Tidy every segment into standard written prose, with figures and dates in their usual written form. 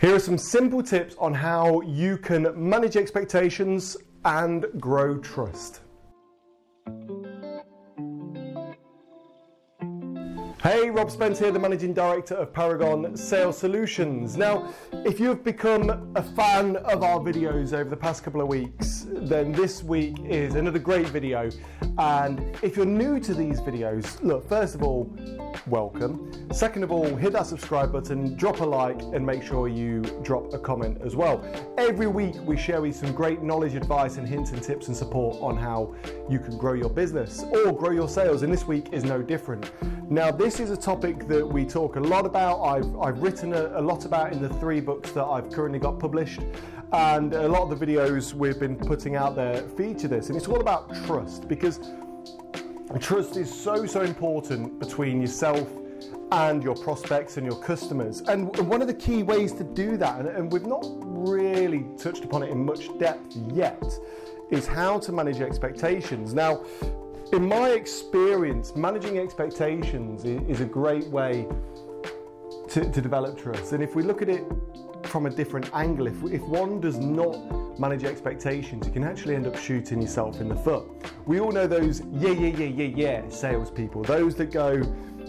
Here are some simple tips on how you can manage expectations and grow trust. Hey, Rob Spence here, the Managing Director of Paragon Sales Solutions. Now, if you've become a fan of our videos over the past couple of weeks, then this week is another great video. And if you're new to these videos, look, first of all, welcome. Second of all, hit that subscribe button, drop a like, and make sure you drop a comment as well. Every week we share with you some great knowledge, advice, and hints and tips and support on how you can grow your business or grow your sales, and this week is no different. Now, this is a topic that we talk a lot about. I've written a lot about in the 3 books that I've currently got published, and a lot of the videos we've been putting out there feature this, and it's all about trust, because trust is so important between yourself and your prospects and your customers. And one of the key ways to do that, and we've not really touched upon it in much depth yet, is how to manage expectations. Now, in my experience, managing expectations is a great way to develop trust. And if we look at it from a different angle, if one does not manage expectations, you can actually end up shooting yourself in the foot. We all know those yeah salespeople, those that go,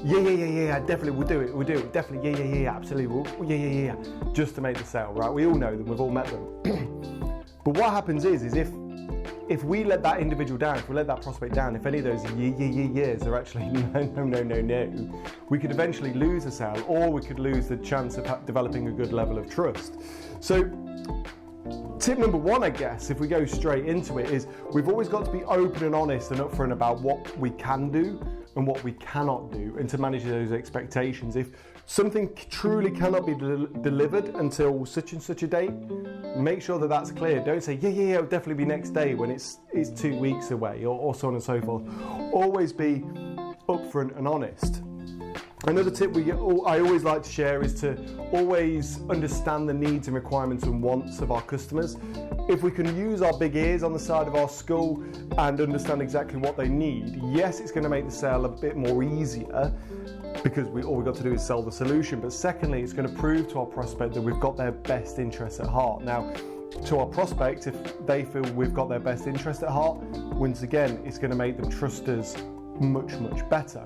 yeah, definitely we'll do it, definitely, yeah, absolutely, yeah, just to make the sale, right? We all know them, we've all met them. But what happens is if we let that individual down, if we let that prospect down, if any of those yeahs are actually no, we could eventually lose a sale, or we could lose the chance of developing a good level of trust. So tip number 1, I guess, if we go straight into it, is we've always got to be open and honest and upfront about what we can do and what we cannot do, and to manage those expectations. If something truly cannot be delivered until such and such a date, make sure that that's clear. Don't say, yeah, it'll definitely be next day when it's 2 weeks away, or so on and so forth. Always be upfront and honest. Another tip I always like to share is to always understand the needs and requirements and wants of our customers. If we can use our big ears on the side of our skull and understand exactly what they need, yes, it's going to make the sale a bit more easier, because all we've got to do is sell the solution. But secondly, it's going to prove to our prospect that we've got their best interests at heart. Now, to our prospect, if they feel we've got their best interest at heart, once again, it's going to make them trust us much better.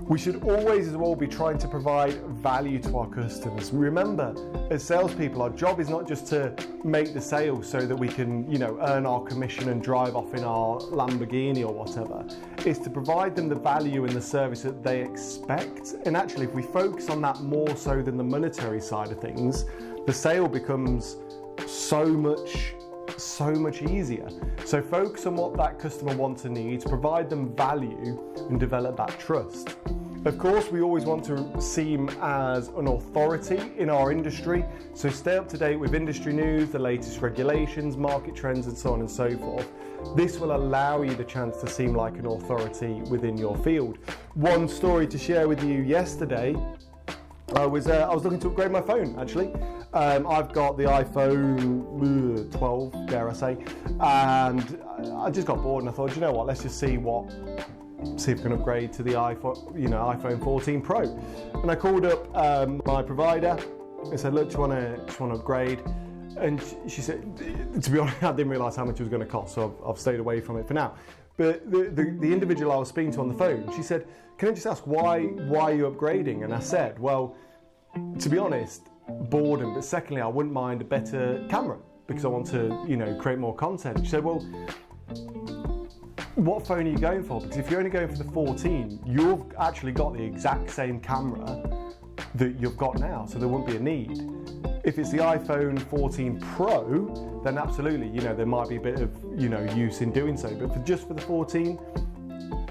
We should always as well be trying to provide value to our customers. Remember, as salespeople, our job is not just to make the sale so that we can, earn our commission and drive off in our Lamborghini or whatever. It's to provide them the value and the service that they expect. And actually, if we focus on that more so than the monetary side of things, the sale becomes so much easier. So focus on what that customer wants and needs, provide them value, and develop that trust. Of course, we always want to seem as an authority in our industry, so stay up to date with industry news, the latest regulations, market trends, and so on and so forth. This will allow you the chance to seem like an authority within your field. One story to share with you yesterday, I was looking to upgrade my phone, actually. I've got the iPhone 12, dare I say, and I just got bored and I thought, you know what, let's just see if we can upgrade to the iPhone 14 Pro. And I called up my provider and said, look, do you want to upgrade? And she said, to be honest, I didn't realise how much it was going to cost, so I've stayed away from it for now. But the individual I was speaking to on the phone, she said, can I just ask why are you upgrading? And I said, well, to be honest, boredom, but secondly, I wouldn't mind a better camera because I want to, create more content. She said, well, what phone are you going for? Because if you're only going for the 14, you've actually got the exact same camera that you've got now, so there wouldn't be a need. If it's the iPhone 14 Pro, then absolutely, there might be a bit of, use in doing so. But just for the 14,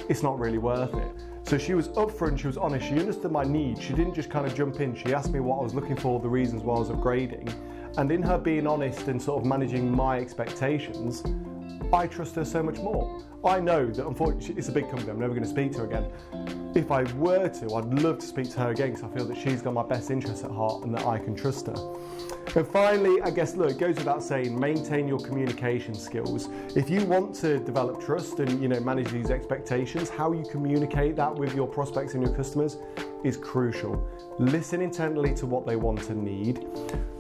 it's not really worth it. So she was upfront, she was honest, she understood my needs. She didn't just kind of jump in. She asked me what I was looking for, the reasons why I was upgrading. And in her being honest and sort of managing my expectations, I trust her so much more. I know that unfortunately it's a big company, I'm never going to speak to her again. If I were to, I'd love to speak to her again because I feel that she's got my best interests at heart and that I can trust her. And finally, I guess, look, it goes without saying, maintain your communication skills. If you want to develop trust and, manage these expectations, how you communicate that with your prospects and your customers is crucial. Listen intently to what they want and need.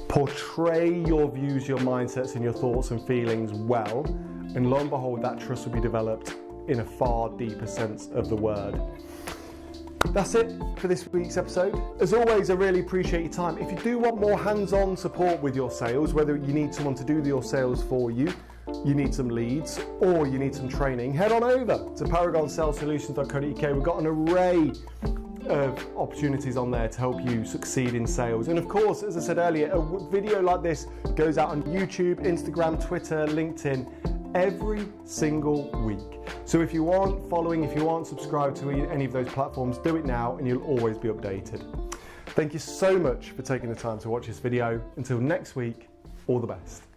Portray your views, your mindsets, and your thoughts and feelings well. And lo and behold, that trust will be developed in a far deeper sense of the word. That's it for this week's episode. As always, I really appreciate your time. If you do want more hands-on support with your sales, whether you need someone to do your sales for you, you need some leads, or you need some training, head on over to paragonssalesolutions.co.uk. We've got an array of opportunities on there to help you succeed in sales. And of course, as I said earlier, a video like this goes out on YouTube, Instagram, Twitter, LinkedIn every single week. So if you aren't following, if you aren't subscribed to any of those platforms, do it now and you'll always be updated. Thank you so much for taking the time to watch this video. Until next week, all the best.